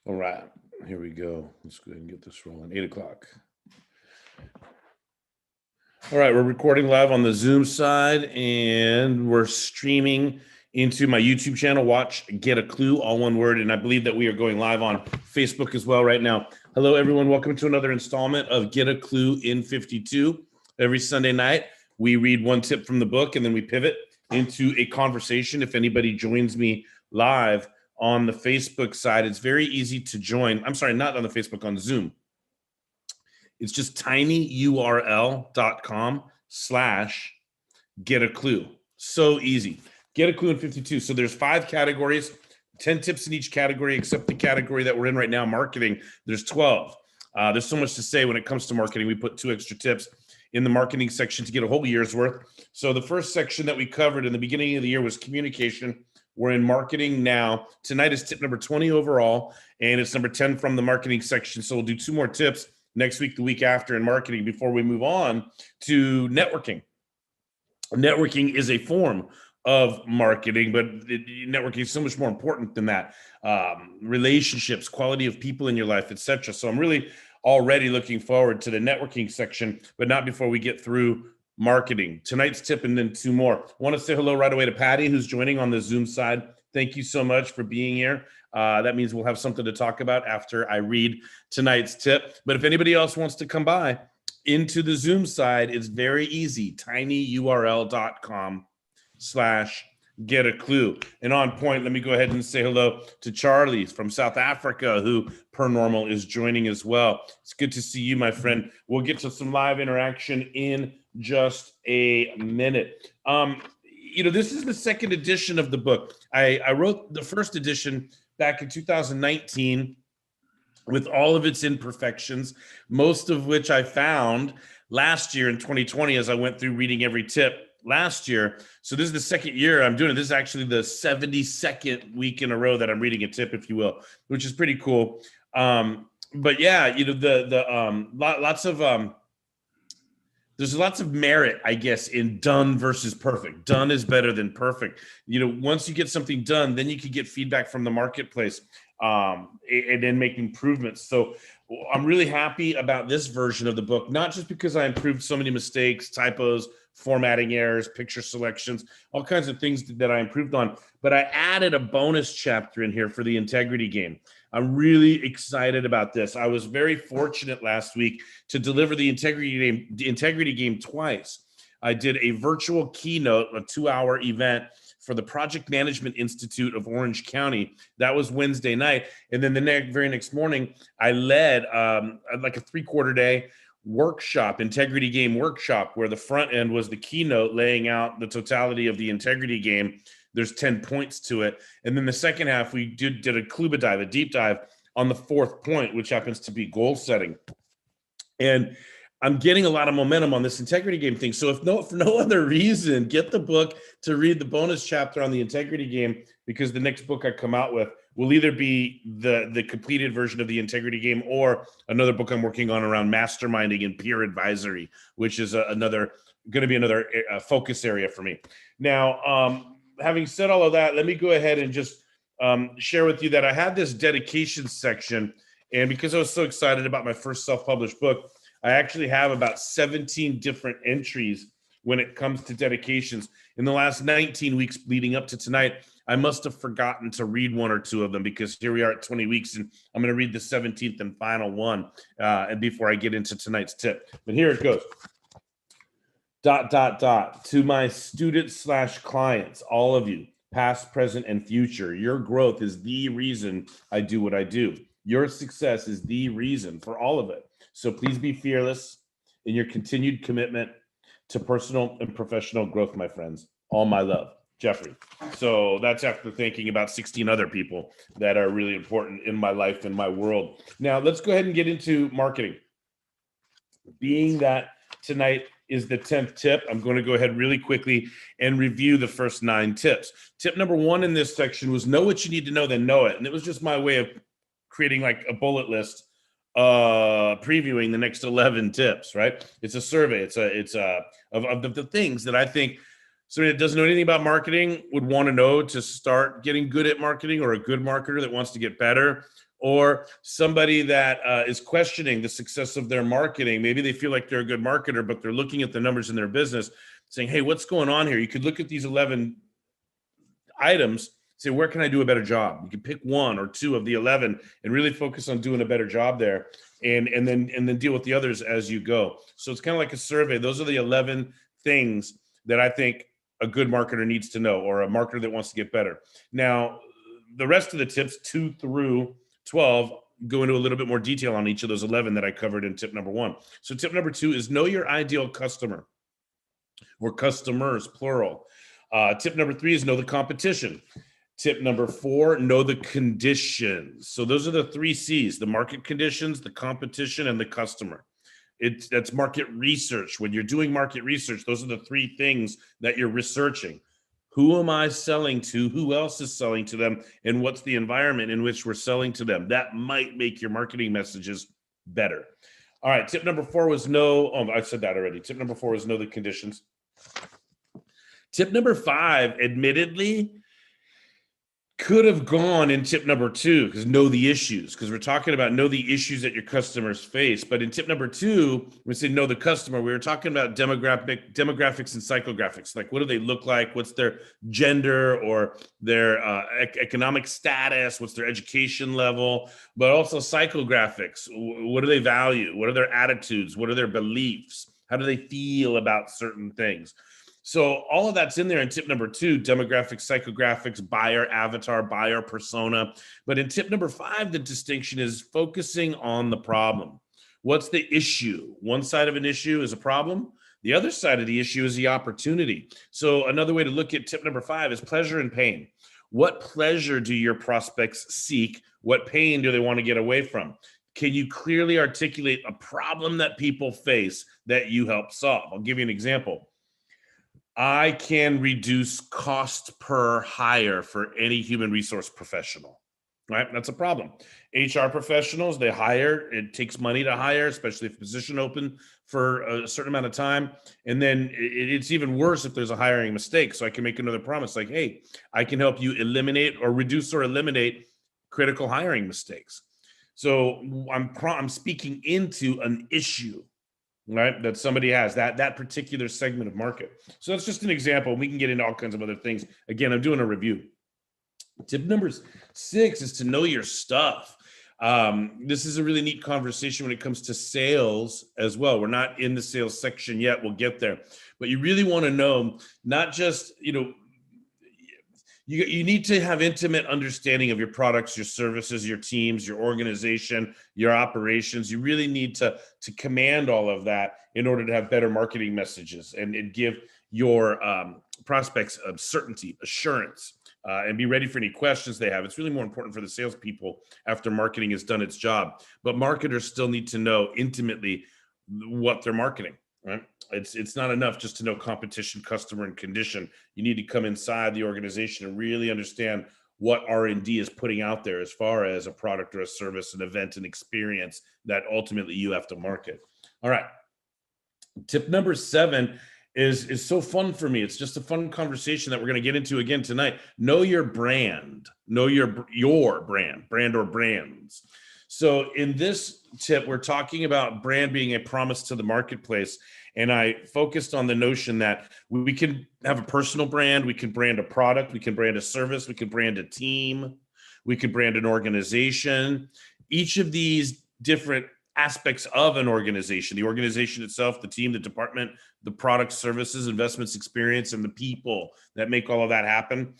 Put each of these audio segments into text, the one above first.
All right, here we go. Let's go ahead and get this rolling. 8 o'clock. All right, we're recording live on the Zoom side, and we're streaming into my YouTube channel. Watch Get a Clue, all one word. And I believe that we are going live on Facebook as well right now. Hello, everyone. Welcome to another installment of Get a Clue in 52. Every Sunday night, we read one tip from the book, and then we pivot into a conversation. If anybody joins me live on the Facebook side, it's very easy to join. I'm sorry, not on the Facebook, on Zoom. It's just tinyurl.com/get a clue. So easy. Get a clue in 52. So there's 5 categories, 10 tips in each category, except the category that we're in right now, marketing. There's 12. There's so much to say when it comes to marketing. We put 2 extra tips in the marketing section to get a whole year's worth. So the first section that we covered in the beginning of the year was communication. We're in marketing now. Tonight is tip number 20 overall, and it's number 10 from the marketing section. So we'll do 2 more tips next week, the week after in marketing before we move on to networking. Networking is a form of marketing, but networking is so much more important than that. Relationships, quality of people in your life, etc. So I'm really already looking forward to the networking section, but not before we get through marketing. Tonight's tip and then 2 more. I want to say hello right away to Patty, who's joining on the Zoom side. Thank you so much for being here. That means we'll have something to talk about after I read tonight's tip. But if anybody else wants to come by into the Zoom side, it's very easy. tinyurl.com/get a clue. And on point, let me go ahead and say hello to Charlie from South Africa, who per normal is joining as well. It's good to see you, my friend. We'll get to some live interaction in just a minute. This is the second edition of the book. I wrote the first edition back in 2019 with all of its imperfections, most of which I found last year in 2020 as I went through reading every tip last year. So this is the second year I'm doing it. This is actually the 72nd week in a row that I'm reading a tip, if you will, which is pretty cool. But yeah, there's lots of merit, I guess, in done versus perfect. Done is better than perfect. Once you get something done, then you can get feedback from the marketplace and then make improvements. So I'm really happy about this version of the book, not just because I improved so many mistakes, typos, formatting errors, picture selections, all kinds of things that I improved on, but I added a bonus chapter in here for the integrity game. I'm really excited about this. I was very fortunate last week to deliver the integrity game twice. I did a virtual keynote, a 2-hour event for the Project Management Institute of Orange County. That was Wednesday night. And then the very next morning, I led like a 3-quarter day workshop, integrity game workshop, where the front end was the keynote laying out the totality of the integrity game. There's 10 points to it. And then the second half, we did a cluba dive, a deep dive on the 4th point, which happens to be goal setting. And I'm getting a lot of momentum on this integrity game thing. So for no other reason, get the book to read the bonus chapter on the integrity game, because the next book I come out with will either be the completed version of the integrity game or another book I'm working on around masterminding and peer advisory, which is going to be another focus area for me. Now, having said all of that, let me go ahead and just share with you that I had this dedication section. And because I was so excited about my first self-published book, I actually have about 17 different entries when it comes to dedications. In the last 19 weeks leading up to tonight, I must have forgotten to read 1 or 2 of them, because here we are at 20 weeks and I'm going to read the 17th and final one and before I get into tonight's tip. But here it goes. ... To my students/clients, all of you, past, present, and future, your growth is the reason I do what I do. Your success is the reason for all of it. So please be fearless in your continued commitment to personal and professional growth, my friends. All my love, Jeffrey. So that's after thinking about 16 other people that are really important in my life and my world. Now let's go ahead and get into marketing. Being that tonight is the 10th tip, I'm going to go ahead really quickly and review the first 9 tips. Tip number 1 in this section was know what you need to know, then know it. And it was just my way of creating like a bullet list, previewing the next 11 tips, right? It's a survey. It's of the things that I think somebody that doesn't know anything about marketing would want to know to start getting good at marketing, or a good marketer that wants to get better, or somebody that is questioning the success of their marketing. Maybe they feel like they're a good marketer, but they're looking at the numbers in their business saying, hey, what's going on here? You could look at these 11 items, say, where can I do a better job? You can pick one or two of the 11 and really focus on doing a better job there, and then deal with the others as you go. So it's kind of like a survey. Those are the 11 things that I think a good marketer needs to know, or a marketer that wants to get better. Now, the rest of the tips 2 through 12 go into a little bit more detail on each of those 11 that I covered in tip number 1. So tip number 2 is know your ideal customer, or customers, plural. Tip number 3 is know the competition. Tip number 4, know the conditions. So those are the 3 C's: the market conditions, the competition, and the customer. That's market research. When you're doing market research, those are the 3 things that you're researching. Who am I selling to? Who else is selling to them? And what's the environment in which we're selling to them? That might make your marketing messages better. All right, tip number 4 was I said that already. Tip number 4 is know the conditions. Tip number 5, admittedly, could have gone in tip number 2, because know the issues, because we're talking about know the issues that your customers face. But in tip number 2, when we say know the customer, we were talking about demographics and psychographics. Like, what do they look like? What's their gender or their economic status? What's their education level? But also psychographics. What do they value? What are their attitudes? What are their beliefs? How do they feel about certain things? So all of that's in there in tip number 2, demographics, psychographics, buyer avatar, buyer persona. But in tip number 5, the distinction is focusing on the problem. What's the issue? One side of an issue is a problem. The other side of the issue is the opportunity. So another way to look at tip number 5 is pleasure and pain. What pleasure do your prospects seek? What pain do they want to get away from? Can you clearly articulate a problem that people face that you help solve? I'll give you an example. I can reduce cost per hire for any human resource professional, right? That's a problem. HR professionals, they hire, it takes money to hire, especially if a position open for a certain amount of time. And then it's even worse if there's a hiring mistake. So I can make another promise like, hey, I can help you eliminate or reduce or eliminate critical hiring mistakes. So I'm speaking into an issue, right, that somebody has, that particular segment of market. So that's just an example. We can get into all kinds of other things. Again, I'm doing a review. Tip number 6 is to know your stuff. This is a really neat conversation when it comes to sales as well. We're not in the sales section yet. We'll get there. But you really want to know, not just, you need to have intimate understanding of your products, your services, your teams, your organization, your operations. You really need to command all of that in order to have better marketing messages and give your prospects certainty, assurance, and be ready for any questions they have. It's really more important for the salespeople after marketing has done its job. But marketers still need to know intimately what they're marketing, right? It's not enough just to know competition, customer, and condition. You need to come inside the organization and really understand what R&D is putting out there as far as a product or a service, an event, an experience that ultimately you have to market. All right. Tip number 7 is so fun for me. It's just a fun conversation that we're going to get into again tonight. Know your brand. Know your brand or brands. So in this tip, we're talking about brand being a promise to the marketplace. And I focused on the notion that we can have a personal brand, we can brand a product, we can brand a service, we can brand a team, we can brand an organization. Each of these different aspects of an organization, the organization itself, the team, the department, the products, services, investments, experience, and the people that make all of that happen.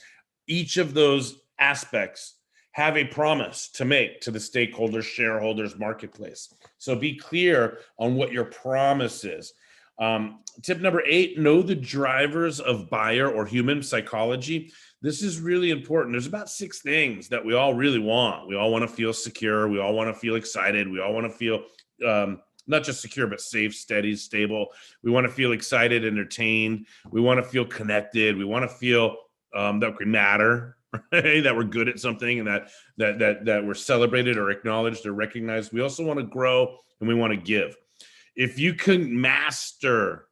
Each of those aspects have a promise to make to the stakeholders, shareholders, marketplace. So be clear on what your promise is. Tip number 8, know the drivers of buyer or human psychology. This is really important. There's about 6 things that we all really want. We all want to feel secure. We all want to feel excited. We all want to feel not just secure, but safe, steady, stable. We want to feel excited, entertained. We want to feel connected. We want to feel that we matter, right? That we're good at something, and that we're celebrated or acknowledged or recognized. We also want to grow, and we want to give. If you can master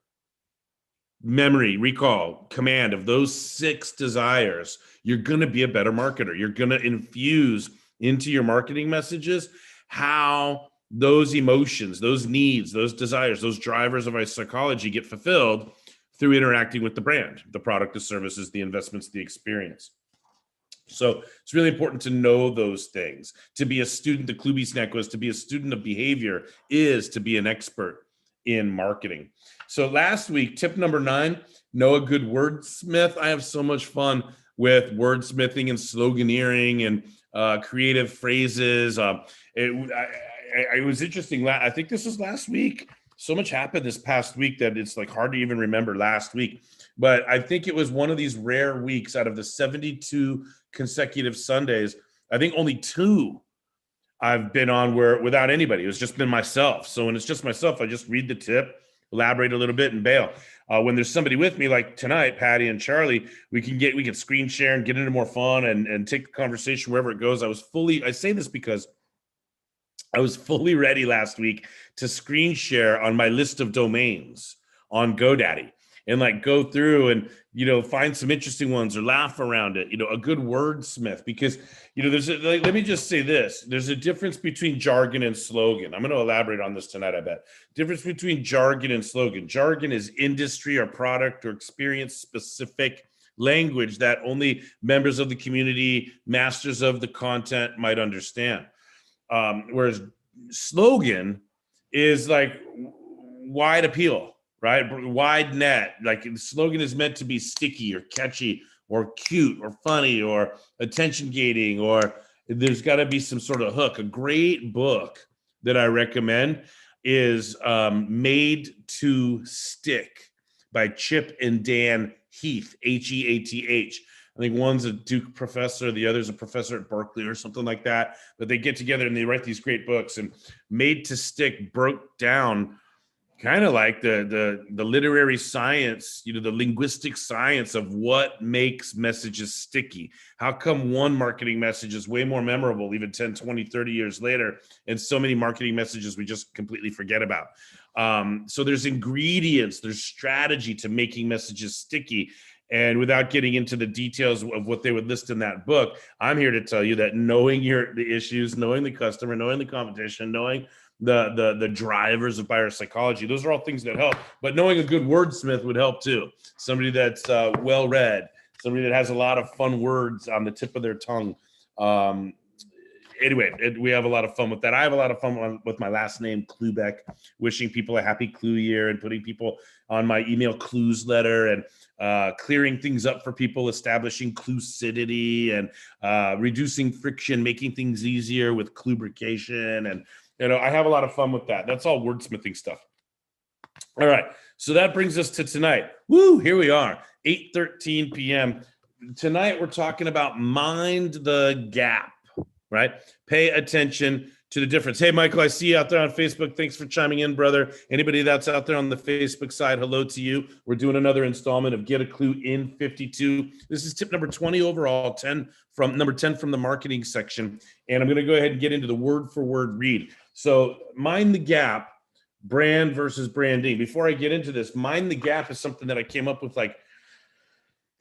memory, recall, command of those 6 desires, you're going to be a better marketer. You're going to infuse into your marketing messages, how those emotions, those needs, those desires, those drivers of our psychology get fulfilled through interacting with the brand, the product, the services, the investments, the experience. So it's really important to know those things. To be a student, the Klubi snack was to be a student of behavior is to be an expert in marketing. So last week, tip number 9, know a good wordsmith. I have so much fun with wordsmithing and sloganeering and creative phrases. It was interesting. I think this was last week. So much happened this past week that it's like hard to even remember last week. But I think it was one of these rare weeks out of the 72 consecutive Sundays. I think only 2 I've been on where without anybody. It was just been myself. So when it's just myself, I just read the tip, elaborate a little bit, and bail. When there's somebody with me, like tonight, Patty and Charlie, we can screen share and get into more fun and take the conversation wherever it goes. I say this because I was fully ready last week to screen share on my list of domains on GoDaddy and like go through and, find some interesting ones or laugh around it, a good wordsmith, because, let me just say this. There's a difference between jargon and slogan. I'm going to elaborate on this tonight, I bet. Difference between jargon and slogan. Jargon is industry or product or experience specific language that only members of the community, masters of the content might understand. Whereas slogan is like wide appeal, right? Wide net. Like slogan is meant to be sticky or catchy or cute or funny or attention gating, or there's got to be some sort of hook. A great book that I recommend is Made to Stick by Chip and Dan Heath, Heath. I think one's a Duke professor, the other's a professor at Berkeley or something like that. But they get together and they write these great books. And Made to Stick broke down kind of like the literary science, the linguistic science of what makes messages sticky. How come one marketing message is way more memorable even 10, 20, 30 years later, and so many marketing messages we just completely forget about? So there's ingredients, there's strategy to making messages sticky. And without getting into the details of what they would list in that book, I'm here to tell you that knowing the issues, knowing the customer, knowing the competition, knowing the drivers of buyer psychology, those are all things that help. But knowing a good wordsmith would help too. Somebody that's well read, somebody that has a lot of fun words on the tip of their tongue. Anyway, we have a lot of fun with that. I have a lot of fun with my last name, Klubeck, wishing people a happy Clue year and putting people on my email clues letter and clearing things up for people, establishing clucidity and reducing friction, making things easier with clubrication. And, I have a lot of fun with that. That's all wordsmithing stuff. All right. So that brings us to tonight. Woo, here we are, 8:13 p.m. Tonight, we're talking about mind the gap. Right? Pay attention to the difference. Hey, Michael, I see you out there on Facebook. Thanks for chiming in, brother. Anybody that's out there on the Facebook side, hello to you. We're doing another installment of Get a Clue in 52. This is tip number 20 overall, number 10 from the marketing section. And I'm going to go ahead and get into the word for word read. So mind the gap, brand versus branding. Before I get into this, mind the gap is something that I came up with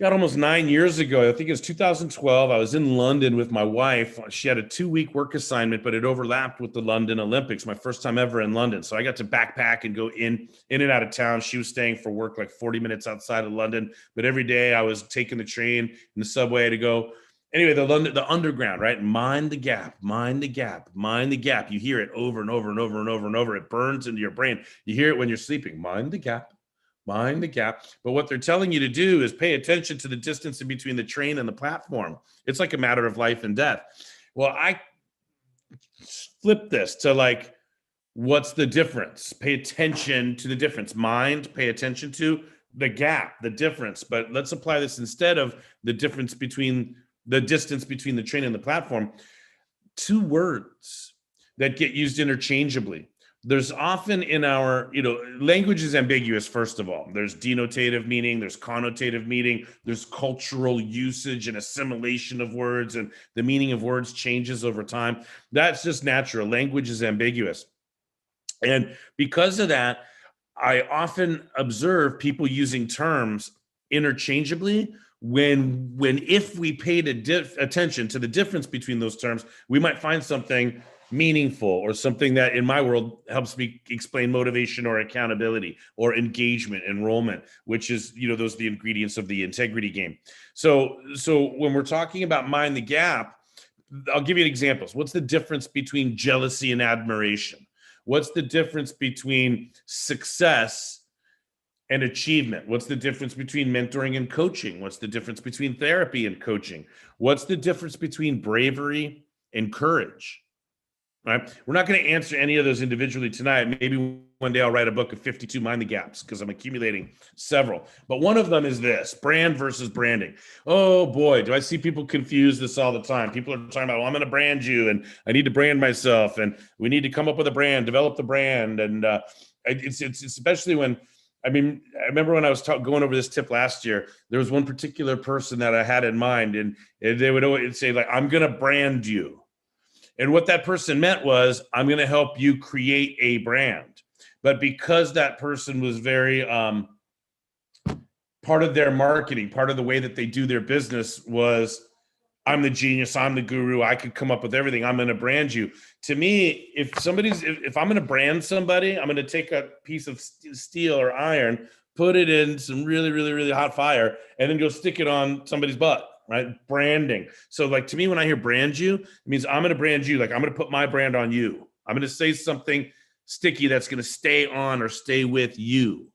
almost 9 years ago. I think it was 2012. I was in London with my wife. She had a 2-week work assignment, but it overlapped with the London Olympics, my first time ever in London. So I got to backpack and go in and out of town. She was staying for work like 40 minutes outside of London. But every day I was taking the train and the subway to go. Anyway, the underground, right? Mind the gap, mind the gap, mind the gap. You hear it over and over and over and over and over. It burns into your brain. You hear it when you're sleeping. Mind the gap. Mind the gap. But what they're telling you to do is pay attention to the distance in between the train and the platform. It's like a matter of life and death. Well, I flip this to what's the difference? Pay attention to the difference. Mind, pay attention to the gap, the difference. But let's apply this instead of the difference between the distance between the train and the platform. 2 words that get used interchangeably. There's often in our, language is ambiguous, first of all. There's denotative meaning, there's connotative meaning, there's cultural usage and assimilation of words, and the meaning of words changes over time. That's just natural. Language is ambiguous. And because of that, I often observe people using terms interchangeably if we paid attention to the difference between those terms, we might find something meaningful, or something that in my world helps me explain motivation or accountability or engagement, enrollment, which is, those are the ingredients of the integrity game. So when we're talking about mind the gap, I'll give you examples. What's the difference between jealousy and admiration? What's the difference between success and achievement? What's the difference between mentoring and coaching? What's the difference between therapy and coaching? What's the difference between bravery and courage? Right? We're not going to answer any of those individually tonight. Maybe one day I'll write a book of 52 Mind the Gaps, because I'm accumulating several. But one of them is this: brand versus branding. Oh boy, do I see people confuse this all the time. People are talking about, well, I'm going to brand you, and I need to brand myself, and we need to come up with a brand, develop the brand. And it's especially when, I remember when I was going over this tip last year, there was one particular person that I had in mind, and they would always say, like, I'm going to brand you. And what that person meant was, I'm going to help you create a brand. But because that person was very part of their marketing, part of the way that they do their business was, I'm the genius, I'm the guru, I could come up with everything, I'm going to brand you. To me, if I'm going to brand somebody, I'm going to take a piece of steel or iron, put it in some really, really, really hot fire, and then go stick it on somebody's butt. Right? Branding. So like, to me, when I hear brand you, it means I'm going to brand you. Like, I'm going to put my brand on you. I'm going to say something sticky that's going to stay on or stay with you.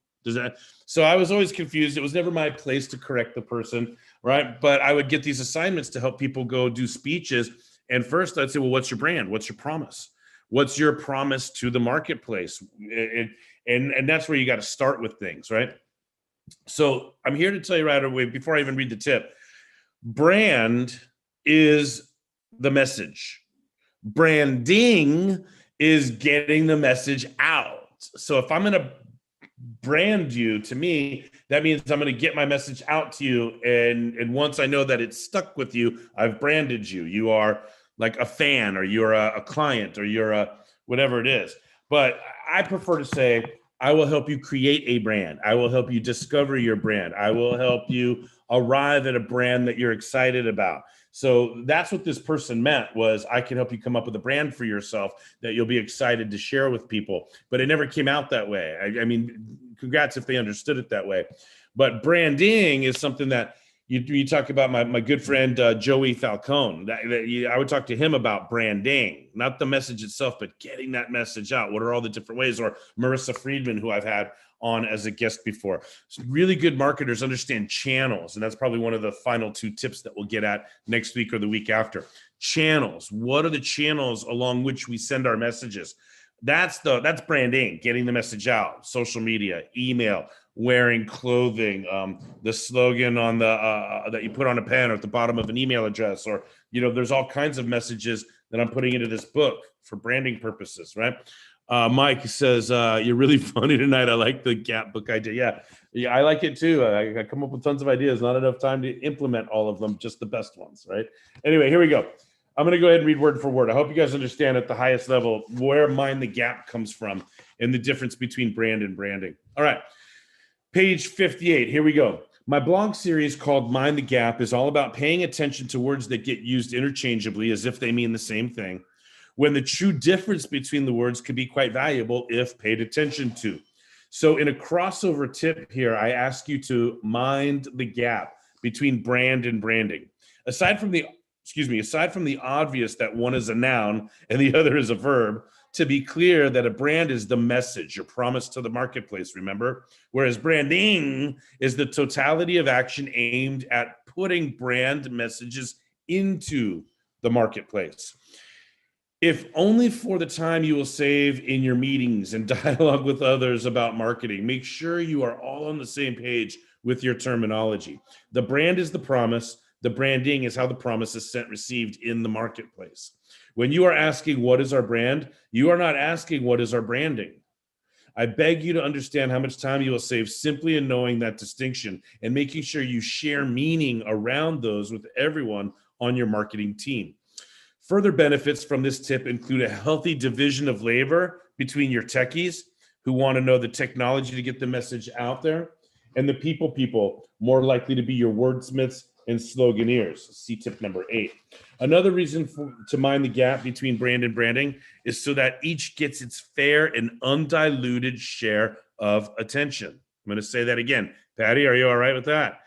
So I was always confused. It was never my place to correct the person, right? But I would get these assignments to help people go do speeches. And first I'd say, well, what's your brand? What's your promise? What's your promise to the marketplace? And that's where you got to start with things, right? So I'm here to tell you right away, before I even read the tip, brand is the message. Branding is getting the message out. So if I'm going to brand you, to me, that means I'm going to get my message out to you. And once I know that it's stuck with you, I've branded you. You are like a fan, or you're a client, or you're a whatever it is. But I prefer to say, I will help you create a brand. I will help you discover your brand. I will help you arrive at a brand that you're excited about. So that's what this person meant, was I can help you come up with a brand for yourself that you'll be excited to share with people. But it never came out that way. I mean, congrats if they understood it that way. But branding is something that you talk about. My good friend Joey Falcone, I would talk to him about branding, not the message itself, but getting that message out. What are all the different ways? Or Marissa Friedman, who I've had on as a guest before. So really good marketers understand channels, and that's probably one of the final two tips that we'll get at next week or the week after. Channels. What are the channels along which we send our messages? That's branding, getting the message out. Social media, email, wearing clothing, the slogan on the that you put on a pen or at the bottom of an email address, or there's all kinds of messages that I'm putting into this book for branding purposes, right? Mike says, you're really funny tonight. I like the gap book idea. Yeah, I like it too. I come up with tons of ideas, not enough time to implement all of them, just the best ones, right? Anyway, here we go. I'm going to go ahead and read word for word. I hope you guys understand at the highest level where mind the gap comes from and the difference between brand and branding. All right. Page 58. Here we go. My blog series called Mind the Gap is all about paying attention to words that get used interchangeably as if they mean the same thing, when the true difference between the words can be quite valuable if paid attention to. So in a crossover tip here, I ask you to mind the gap between brand and branding. Aside from the obvious that one is a noun and the other is a verb, to be clear that a brand is the message, your promise to the marketplace, remember? Whereas branding is the totality of action aimed at putting brand messages into the marketplace. If only for the time you will save in your meetings and dialogue with others about marketing, make sure you are all on the same page with your terminology. The brand is the promise. The branding is how the promise is sent, received in the marketplace. When you are asking, what is our brand? You are not asking, what is our branding? I beg you to understand how much time you will save simply in knowing that distinction and making sure you share meaning around those with everyone on your marketing team. Further benefits from this tip include a healthy division of labor between your techies who want to know the technology to get the message out there, and the people more likely to be your wordsmiths and sloganeers. See tip number 8. Another reason to mind the gap between brand and branding is so that each gets its fair and undiluted share of attention. I'm going to say that again. Patty, are you all right with that?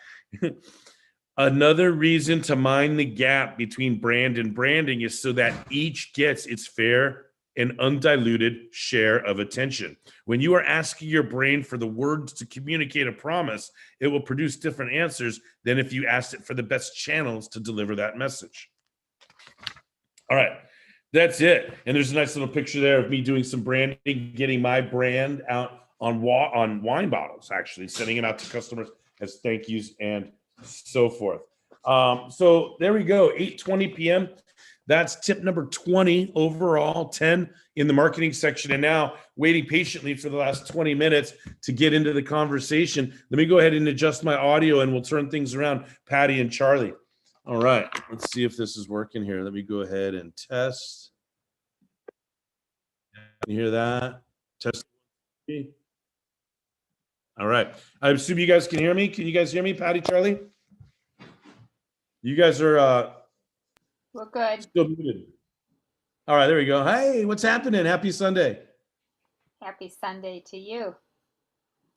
Another reason to mind the gap between brand and branding is so that each gets its fair and undiluted share of attention. When you are asking your brain for the words to communicate a promise, it will produce different answers than if you asked it for the best channels to deliver that message. All right, that's it. And there's a nice little picture there of me doing some branding, getting my brand out on wine bottles, actually, sending it out to customers as thank yous and so forth. So there we go, 8:20 p.m. That's tip number 20 overall, 10 in the marketing section. And now waiting patiently for the last 20 minutes to get into the conversation. Let me go ahead and adjust my audio and we'll turn things around, Patty and Charlie. All right, let's see if this is working here. Let me go ahead and test. Can you hear that? Test. All right. I assume you guys can hear me. Can you guys hear me, Patty, Charlie? You guys are we're good. Still muted. All right, there we go. Hey, what's happening? Happy Sunday. Happy Sunday to you.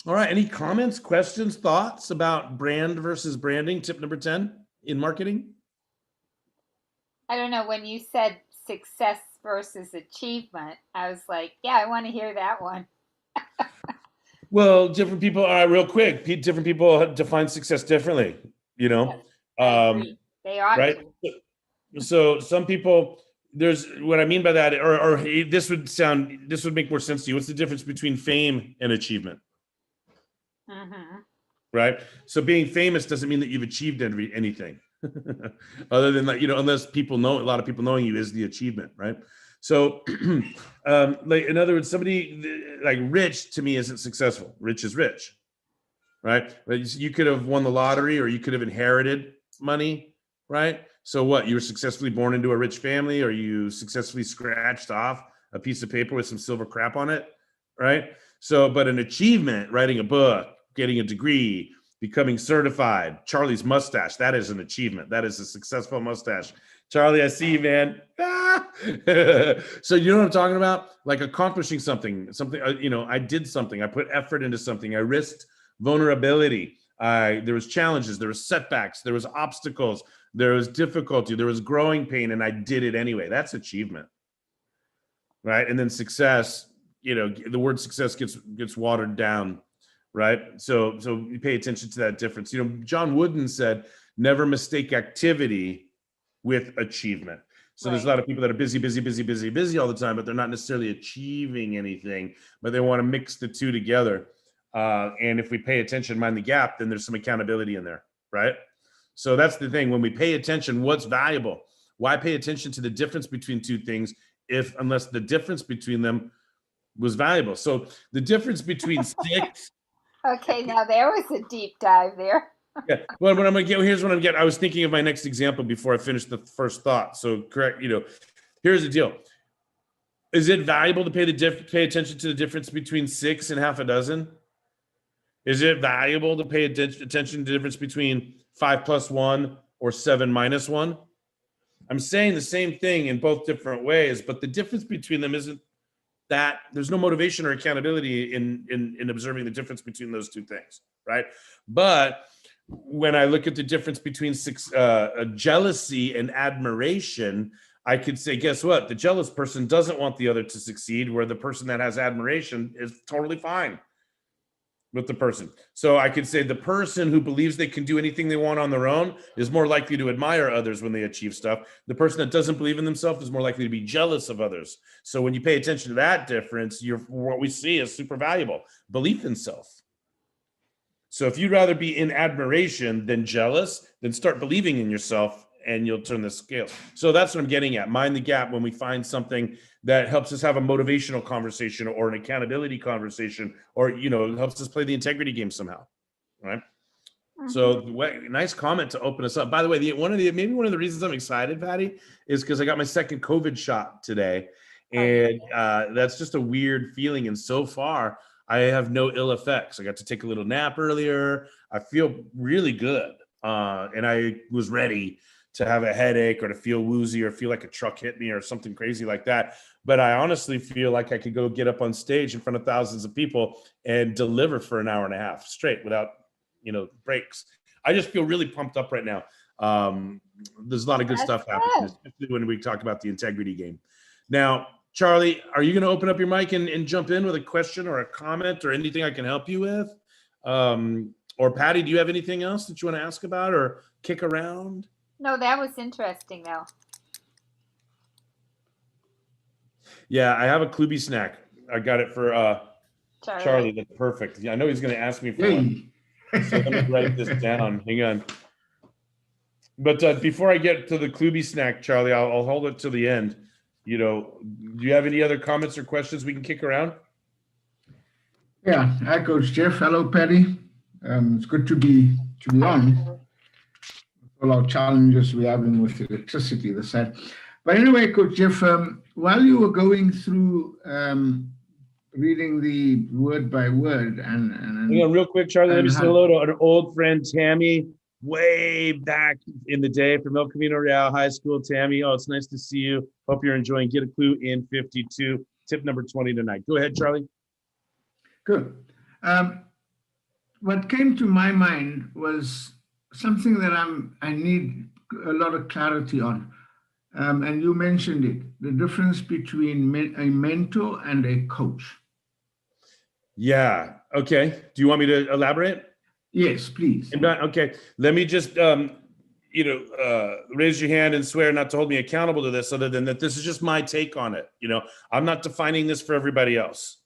All right, any comments, questions, thoughts about brand versus branding? Tip number 10 in marketing? I don't know, when you said success versus achievement, I was like, yeah, I want to hear that one. Well, different people, all right, real quick, different people define success differently, you know? Yes, I agree. They ought right? to. So some people, there's what I mean by that, or this would make more sense to you. What's the difference between fame and achievement? Mm-hmm. Right? So being famous doesn't mean that you've achieved anything other than that, unless people know, a lot of people knowing you is the achievement, right? So like, in other words, somebody like rich to me isn't successful. Rich is rich, right? But you could have won the lottery or you could have inherited money, right? So what, you were successfully born into a rich family, or you successfully scratched off a piece of paper with some silver crap on it, right? So, but an achievement, writing a book, getting a degree, becoming certified, Charlie's mustache, that is an achievement. That is a successful mustache. Charlie, I see you, man. So you know what I'm talking about? Like accomplishing something, I did something, I put effort into something, I risked vulnerability. There was challenges, there was setbacks, there was obstacles, there was difficulty, there was growing pain, and I did it anyway. That's achievement, right? And then success, the word success gets watered down, right? So you pay attention to that difference. John Wooden said, never mistake activity with achievement. So there's a lot of people that are busy all the time, but they're not necessarily achieving anything, but they want to mix the two together. And if we pay attention, mind the gap, then there's some accountability in there, right? So that's the thing. When we pay attention, what's valuable? Why pay attention to the difference between two things unless the difference between them was valuable? So the difference between six. Okay, now there was a deep dive there. Yeah. Well, what I'm gonna get, here's what I'm getting. I was thinking of my next example before I finished the first thought. So correct, here's the deal. Is it valuable to pay attention to the difference between 6 and half a dozen? Is it valuable to pay attention to the difference between 5 plus 1 or 7 minus 1? I'm saying the same thing in both different ways, but the difference between them isn't that there's no motivation or accountability in observing the difference between those two things, right? But when I look at the difference between jealousy and admiration, I could say, guess what? The jealous person doesn't want the other to succeed, where the person that has admiration is totally fine with the person. So I could say the person who believes they can do anything they want on their own is more likely to admire others when they achieve stuff. The person that doesn't believe in themselves is more likely to be jealous of others. So when you pay attention to that difference, what we see is super valuable. Belief in self. So if you'd rather be in admiration than jealous, then start believing in yourself and you'll turn the scale. So that's what I'm getting at. Mind the gap when we find something that helps us have a motivational conversation or an accountability conversation, or, helps us play the integrity game somehow, right? Mm-hmm. So nice comment to open us up. By the way, maybe one of the reasons I'm excited, Patty, is because I got my second COVID shot today. And that's just a weird feeling. And so far, I have no ill effects. I got to take a little nap earlier. I feel really good. And I was ready to have a headache or to feel woozy or feel like a truck hit me or something crazy like that. But I honestly feel like I could go get up on stage in front of thousands of people and deliver for an hour and a half straight without, breaks. I just feel really pumped up right now. There's a lot of good stuff happening, especially when we talk about the integrity game. Now, Charlie, are you going to open up your mic and jump in with a question or a comment or anything I can help you with? Or Patty, do you have anything else that you want to ask about or kick around? No, that was interesting, though. Yeah, I have a Klubi snack. I got it for Charlie. That's perfect. Yeah, I know he's going to ask me for one. So let me write this down. Hang on. But before I get to the Klubi snack, Charlie, I'll hold it to the end. Do you have any other comments or questions we can kick around? Yeah, hi, Coach Jeff. Hello, Patty. It's good to be on. All our challenges we're having with electricity this side. But anyway, Coach Jeff, while you were going through reading the word by word and hang on real quick, Charlie. Let me say hello to an old friend, Tammy, way back in the day from El Camino Real High School. Tammy, it's nice to see you. Hope you're enjoying Get a Clue in 52. Tip number 20 tonight. Go ahead, Charlie. Good. What came to my mind was something that I need a lot of clarity on. And you mentioned it, the difference between a mentor and a coach. Yeah. Okay. Do you want me to elaborate? Yes, please. Okay. Let me just, raise your hand and swear not to hold me accountable to this, other than that this is just my take on it. I'm not defining this for everybody else.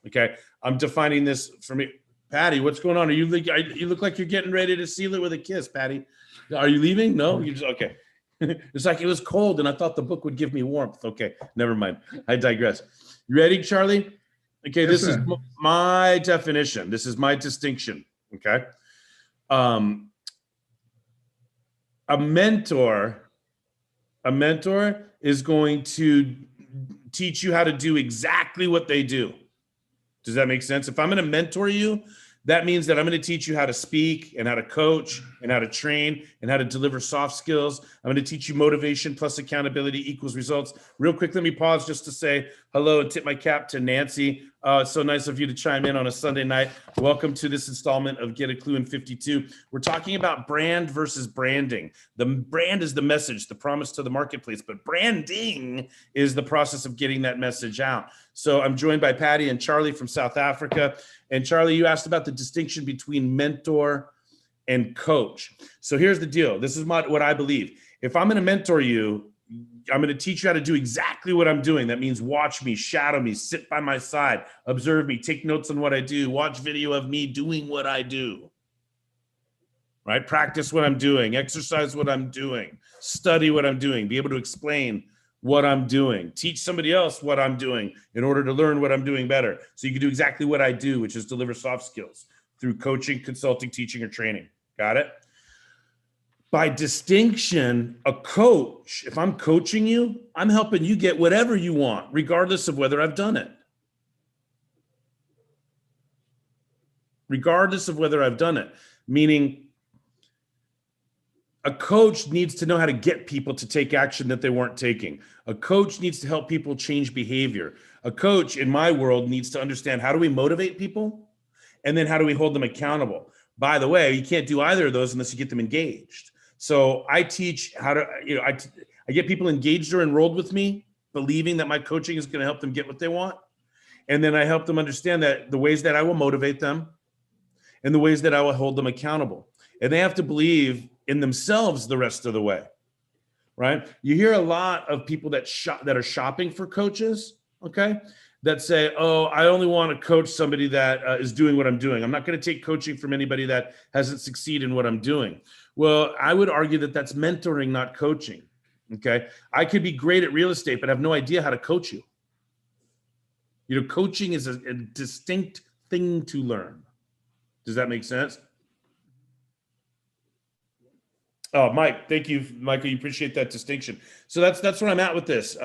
Okay. I'm defining this for me. Patty, what's going on? You look like you're getting ready to seal it with a kiss, Patty. Are you leaving? No? You just, okay. It's like it was cold and I thought the book would give me warmth. Okay, never mind. I digress. You ready, Charlie? Okay, yes, this sir. Is my definition. This is my distinction. Okay. A mentor is going to teach you how to do exactly what they do. Does that make sense? If I'm going to mentor you, that means that I'm going to teach you how to speak and how to coach and how to train and how to deliver soft skills. I'm going to teach you motivation plus accountability equals results. Real quick, let me pause just to say hello and tip my cap to Nancy. It's so nice of you to chime in on a Sunday night. Welcome to this installment of Get a Clue in 52. We're talking about brand versus branding. The brand is the message, the promise to the marketplace, but branding is the process of getting that message out. So I'm joined by Patty and Charlie from South Africa. And Charlie, you asked about the distinction between mentor and coach. So here's the deal. This is what I believe. If I'm going to mentor you, I'm going to teach you how to do exactly what I'm doing. That means watch me, shadow me, sit by my side, observe me, take notes on what I do, watch video of me doing what I do, right? Practice what I'm doing, exercise what I'm doing, study what I'm doing, be able to explain what I'm doing, teach somebody else what I'm doing in order to learn what I'm doing better. So you can do exactly what I do, which is deliver soft skills through coaching, consulting, teaching, or training. Got it? By distinction, a coach, if I'm coaching you, I'm helping you get whatever you want, regardless of whether I've done it. Regardless of whether I've done it. Meaning, a coach needs to know how to get people to take action that they weren't taking. A coach needs to help people change behavior. A coach, in my world, needs to understand how do we motivate people, and then how do we hold them accountable. By the way, you can't do either of those unless you get them engaged. So I teach how to, I get people engaged or enrolled with me, believing that my coaching is going to help them get what they want. And then I help them understand that the ways that I will motivate them and the ways that I will hold them accountable. And they have to believe in themselves the rest of the way, right? You hear a lot of people that are shopping for coaches, okay, that say, oh, I only want to coach somebody that is doing what I'm doing. I'm not going to take coaching from anybody that hasn't succeeded in what I'm doing. Well, I would argue that that's mentoring, not coaching, okay? I could be great at real estate, but have no idea how to coach you. Coaching is a distinct thing to learn. Does that make sense? Oh, Mike, thank you, Michael. You appreciate that distinction. So that's where I'm at with this.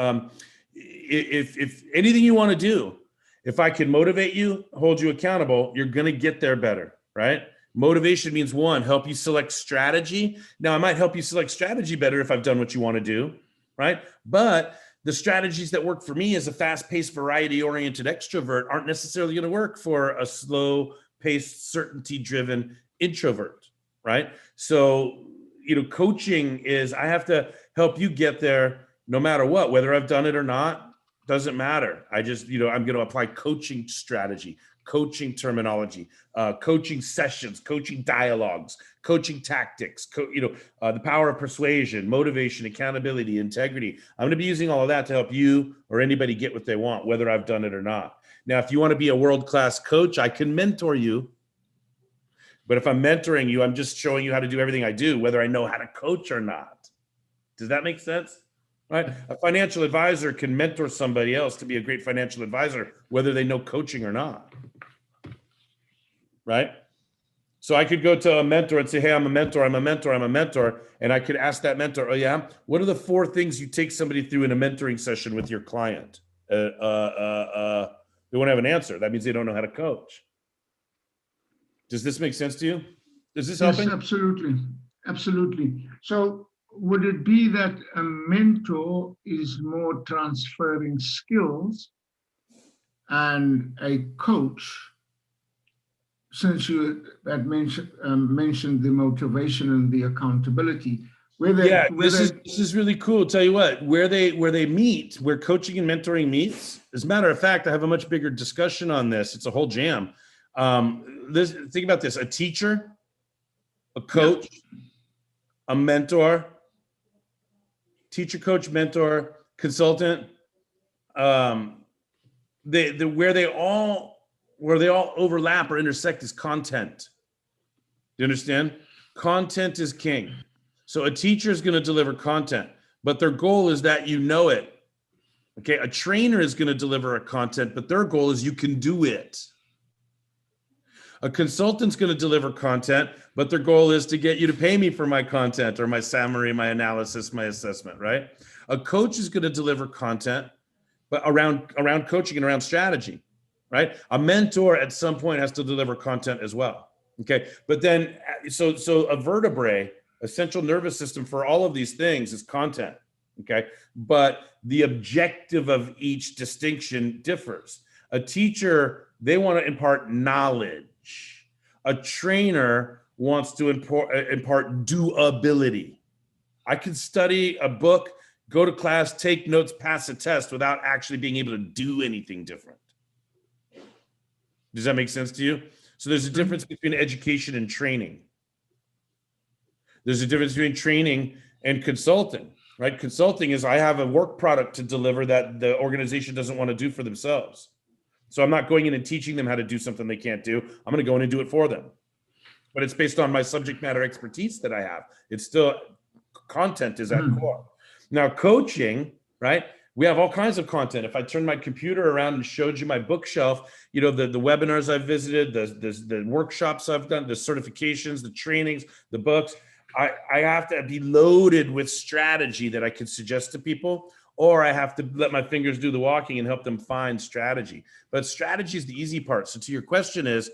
If anything you want to do, If I can motivate you, hold you accountable, you're going to get there better, right? Motivation means one, help you select strategy. Now, I might help you select strategy better if I've done what you want to do, right? But the strategies that work for me as a fast-paced, variety-oriented extrovert aren't necessarily going to work for a slow-paced, certainty-driven introvert, right? So, coaching is I have to help you get there no matter what, whether I've done it or not. Doesn't matter. I just, I'm going to apply coaching strategy, coaching terminology, coaching sessions, coaching dialogues, coaching tactics, the power of persuasion, motivation, accountability, integrity. I'm going to be using all of that to help you or anybody get what they want, whether I've done it or not. Now, if you want to be a world-class coach, I can mentor you. But if I'm mentoring you, I'm just showing you how to do everything I do, whether I know how to coach or not. Does that make sense? Right? A financial advisor can mentor somebody else to be a great financial advisor, whether they know coaching or not. Right? So I could go to a mentor and say, hey, I'm a mentor. And I could ask that mentor, oh yeah, what are the 4 things you take somebody through in a mentoring session with your client? They won't have an answer. That means they don't know how to coach. Does this make sense to you? Is this helping? Yes, absolutely. Absolutely. So would it be that a mentor is more transferring skills and a coach, since you had mentioned the motivation and the accountability, this is really cool. Tell you what, where they meet, where coaching and mentoring meets. As a matter of fact, I have a much bigger discussion on this. It's a whole jam. Think about this: a teacher, a coach, a mentor, teacher, coach, mentor, consultant. Where they all overlap or intersect is content. Do you understand? Content is king. So a teacher is going to deliver content, but their goal is that you know it. Okay, a trainer is going to deliver a content, but their goal is you can do it. A consultant's going to deliver content, but their goal is to get you to pay me for my content or my summary, my analysis, my assessment, right? A coach is going to deliver content, but around coaching and around strategy, right? A mentor at some point has to deliver content as well. Okay, but then so a vertebrae, a central nervous system for all of these things is content. Okay, but the objective of each distinction differs. A teacher, they want to impart knowledge. A trainer wants to impart doability. I can study a book, go to class, take notes, pass a test without actually being able to do anything different. Does that make sense to you? So there's a difference between education and training. There's a difference between training and consulting, right? Consulting is I have a work product to deliver that the organization doesn't want to do for themselves. So I'm not going in and teaching them how to do something they can't do. I'm going to go in and do it for them. But it's based on my subject matter expertise that I have. It's still content is at core. Now coaching, right? We have all kinds of content. If I turn my computer around and showed you my bookshelf, the webinars I've visited, the workshops I've done, the certifications, the trainings, the books, I have to be loaded with strategy that I can suggest to people, or I have to let my fingers do the walking and help them find strategy. But strategy is the easy part. So to your question is,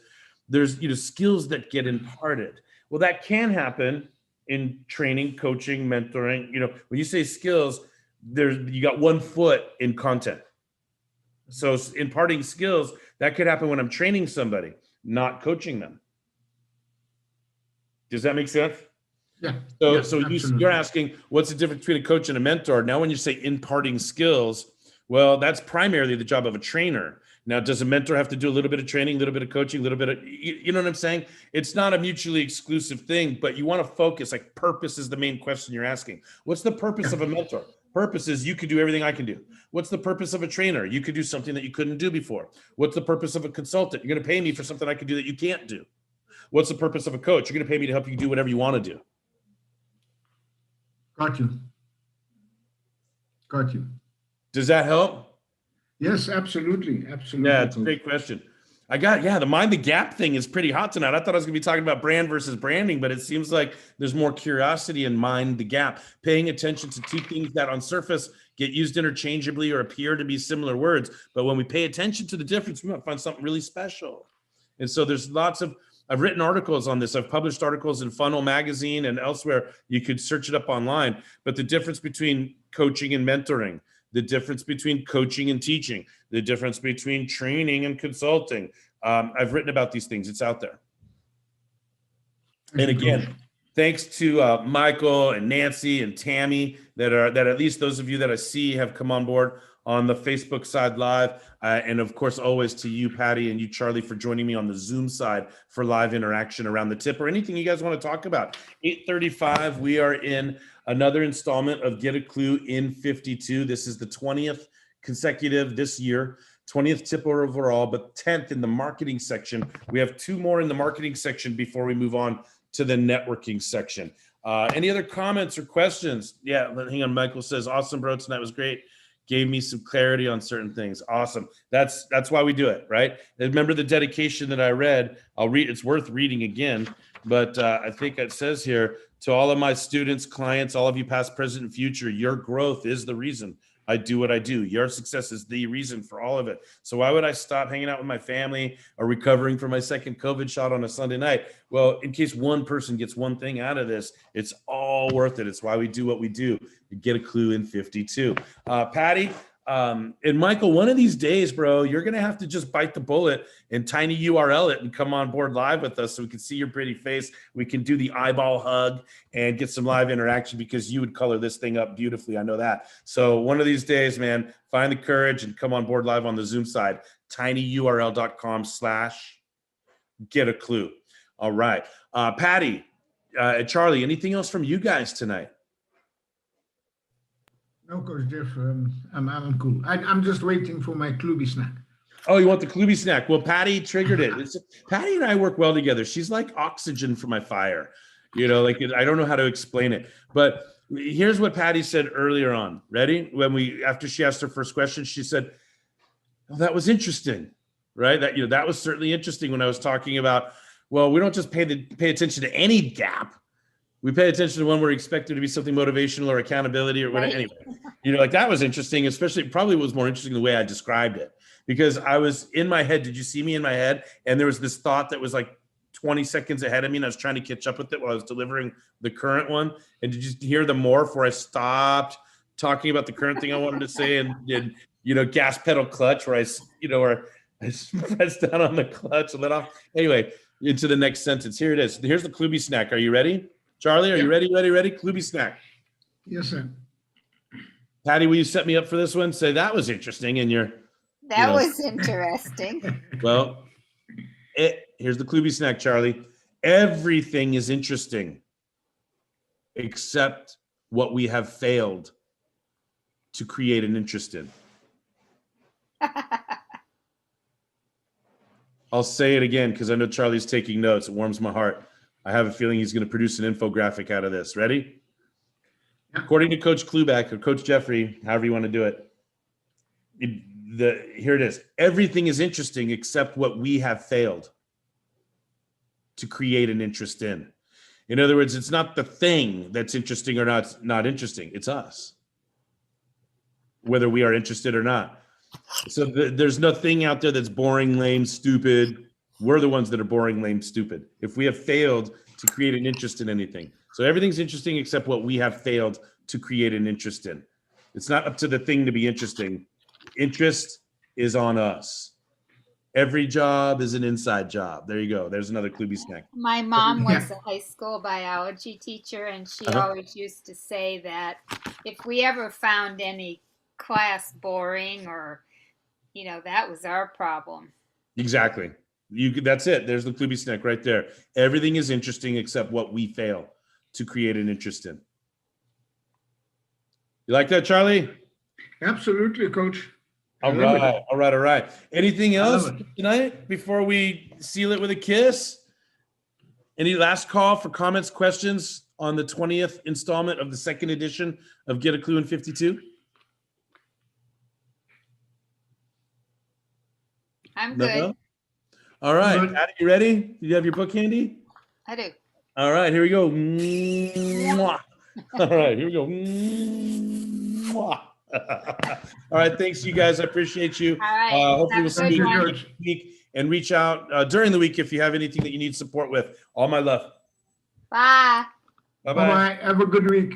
there's skills that get imparted. Well, that can happen in training, coaching, mentoring. When you say skills, you got 1 foot in content. So imparting skills, that could happen when I'm training somebody, not coaching them. Does that make sense? Yeah. So you're asking, what's the difference between a coach and a mentor? Now, when you say imparting skills, well, that's primarily the job of a trainer. Now, does a mentor have to do a little bit of training, a little bit of coaching, a little bit of, you know what I'm saying? It's not a mutually exclusive thing, but you want to focus, like purpose is the main question you're asking. What's the purpose of a mentor? Purpose is you could do everything I can do. What's the purpose of a trainer? You could do something that you couldn't do before. What's the purpose of a consultant? You're going to pay me for something I can do that you can't do. What's the purpose of a coach? You're going to pay me to help you do whatever you want to do. Got you. Does that help? Yes, absolutely. Yeah, it's a great question. The mind the gap thing is pretty hot tonight. I thought I was gonna be talking about brand versus branding, but it seems like there's more curiosity in mind the gap, paying attention to 2 things that on surface get used interchangeably or appear to be similar words. But when we pay attention to the difference, we might find something really special. And so there's lots of, I've written articles on this. I've published articles in Funnel Magazine and elsewhere. You could search it up online. But the difference between coaching and mentoring, the difference between coaching and teaching, the difference between training and consulting. I've written about these things. It's out there. And again, thanks to Michael and Nancy and Tammy that at least those of you that I see have come on board on the Facebook side live. And of course, always to you, Patty, and you, Charlie, for joining me on the Zoom side for live interaction around the tip or anything you guys want to talk about. 8:35, we are in another installment of Get a Clue in 52. This is the 20th consecutive this year, 20th tip overall, but 10th in the marketing section. We have 2 more in the marketing section before we move on to the networking section. Any other comments or questions? Yeah, hang on. Michael says, awesome, bro. Tonight was great. Gave me some clarity on certain things. Awesome. That's why we do it, right? And remember the dedication that I read. I'll read. It's worth reading again, but I think it says here, to all of my students, clients, all of you past, present, and future, your growth is the reason I do what I do. Your success is the reason for all of it. So why would I stop hanging out with my family or recovering from my second COVID shot on a Sunday night? Well, in case one person gets one thing out of this, it's all worth it. It's why we do what we do. Get a Clue in 52. Patty and Michael, one of these days, bro, you're going to have to just bite the bullet and tiny URL it and come on board live with us so we can see your pretty face. We can do the eyeball hug and get some live interaction because you would color this thing up beautifully. I know that. So one of these days, man, find the courage and come on board live on the Zoom side, tinyurl.com/get a clue. All right. Patty, Charlie, anything else from you guys tonight? No, Coach Jeff, I'm cool. I'm just waiting for my Cluby snack. Oh, you want the Cluby snack? Well, Patty triggered it. Patty and I work well together. She's like oxygen for my fire. You know, like I don't know how to explain it. But here's what Patty said earlier on. Ready? After she asked her first question, she said, "Oh, that was interesting." Right? That was certainly interesting when I was talking about, well, we don't just pay attention to any gap. We pay attention to when we're expected to be something motivational or accountability or whatever. Right. Anyway, like that was interesting, especially probably was more interesting the way I described it because I was in my head. Did you see me in my head? And there was this thought that was like 20 seconds ahead of me and I was trying to catch up with it while I was delivering the current one. And did you hear the morph where I stopped talking about the current thing I wanted to say and did, gas pedal clutch where I pressed down on the clutch and let off. Anyway, into the next sentence. Here it is. Here's the Cluby snack. Are you ready? Charlie, are you ready? Cluby snack. Yes, sir. Patty, will you set me up for this one? Say that was interesting, and That was interesting. Well, here's the Cluby snack, Charlie. Everything is interesting, except what we have failed to create an interest in. I'll say it again because I know Charlie's taking notes. It warms my heart. I have a feeling he's going to produce an infographic out of this. Ready? Yeah. According to Coach Kluback or Coach Jeffrey, however you want to do it, here it is. Everything is interesting except what we have failed to create an interest in. In other words, it's not the thing that's interesting or not interesting. It's us, whether we are interested or not. So there's nothing out there that's boring, lame, stupid. We're the ones that are boring, lame, stupid. If we have failed to create an interest in anything. So everything's interesting except what we have failed to create an interest in. It's not up to the thing to be interesting. Interest is on us. Every job is an inside job. There you go. There's another Cluby snack. My mom was a high school biology teacher, and she always used to say that if we ever found any class boring or, that was our problem. Exactly. That's it. There's the Cluby snack right there. Everything is interesting except what we fail to create an interest in. You like that, Charlie? Absolutely, Coach. All right. Anything else tonight before we seal it with a kiss? Any last call for comments, questions on the 20th installment of the second edition of Get a Clue in 52? I'm good. No? All right. Patty, you ready? Do you have your book handy? I do. All right, here we go. All right, here we go. All right, thanks you guys. I appreciate you. All right. Hopefully we'll see you one. next week, and reach out during the week if you have anything that you need support with. All my love. Bye. Bye-bye. Bye-bye. Have a good week.